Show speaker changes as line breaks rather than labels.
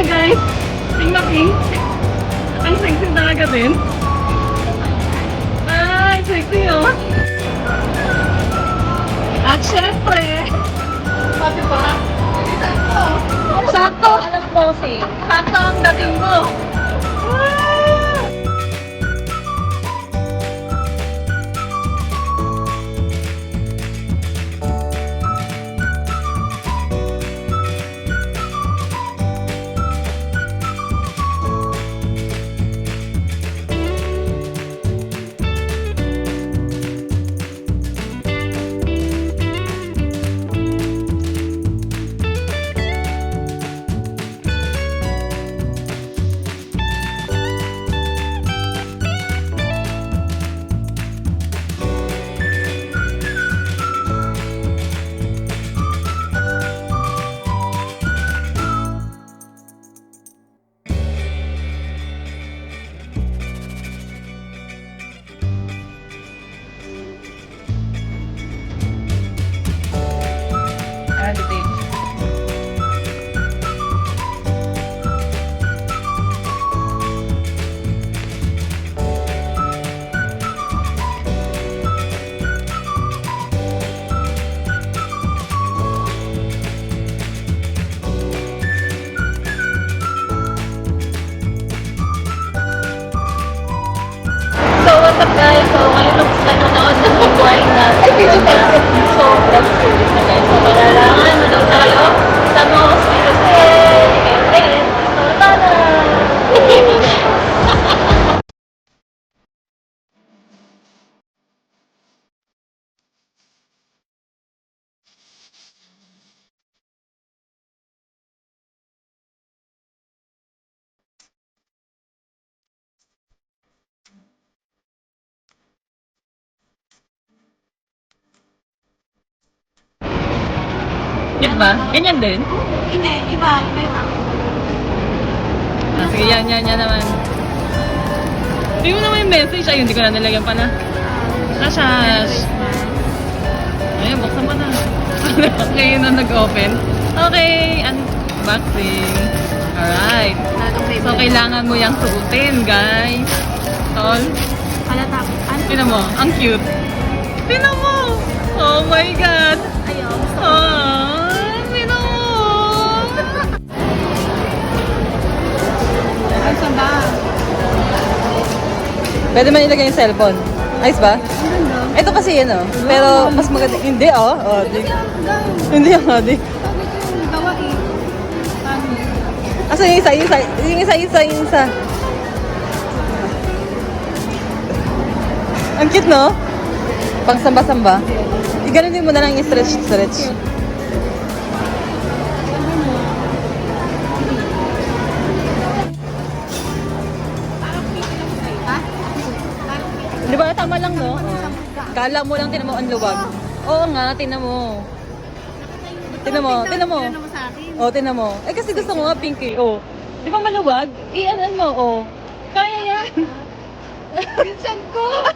siya guys. Pink na pink. Ang sexy talaga din. Ay, sexy oh. At syempre, sabi pa, sakto. Alam mo si, sakto ang dating mo. So, what's up guys? So, ngayon lang sila nanonood ng buhay na so, that's serious na guys. So, kailangan manood tayo sa mga hospital and so, tara! Yan ba? Ganyan din?
Hindi, iba.
Sige, yan naman. Hindi mo naman yung message. Ayun, hindi ko na nilagyan pala. Rashash. Ayun, buksan mo na. Okay, yun na nag-open. Okay, unboxing. Alright. So, kailangan mo yung suotin, guys. Tol. Tingnan mo, ang cute. Tingnan mo! Oh my God!
Ayaw.
Tingnan mo!
Saan ba?
Pwede man ilagay yung cellphone. Ayos ba? Ito kasi yun, oh. Pero mas maganda. Hindi, oh. Oh, di. Hindi yung di.
Gawa eh.
Asa yung isa. Ang cute, no? Pang samba-samba. Ganun din mo na lang yung stretch. Di ba? Tama lang, no? Kala mo lang, tinan mo ang luwag. Oo nga, tinan mo. Tinan mo. Oo, tinan mo. Eh, kasi gusto ko nga pink eh. Oh. Di ba maluwag? I-anan mo, oh. Kaya yan.
Pinsan ko!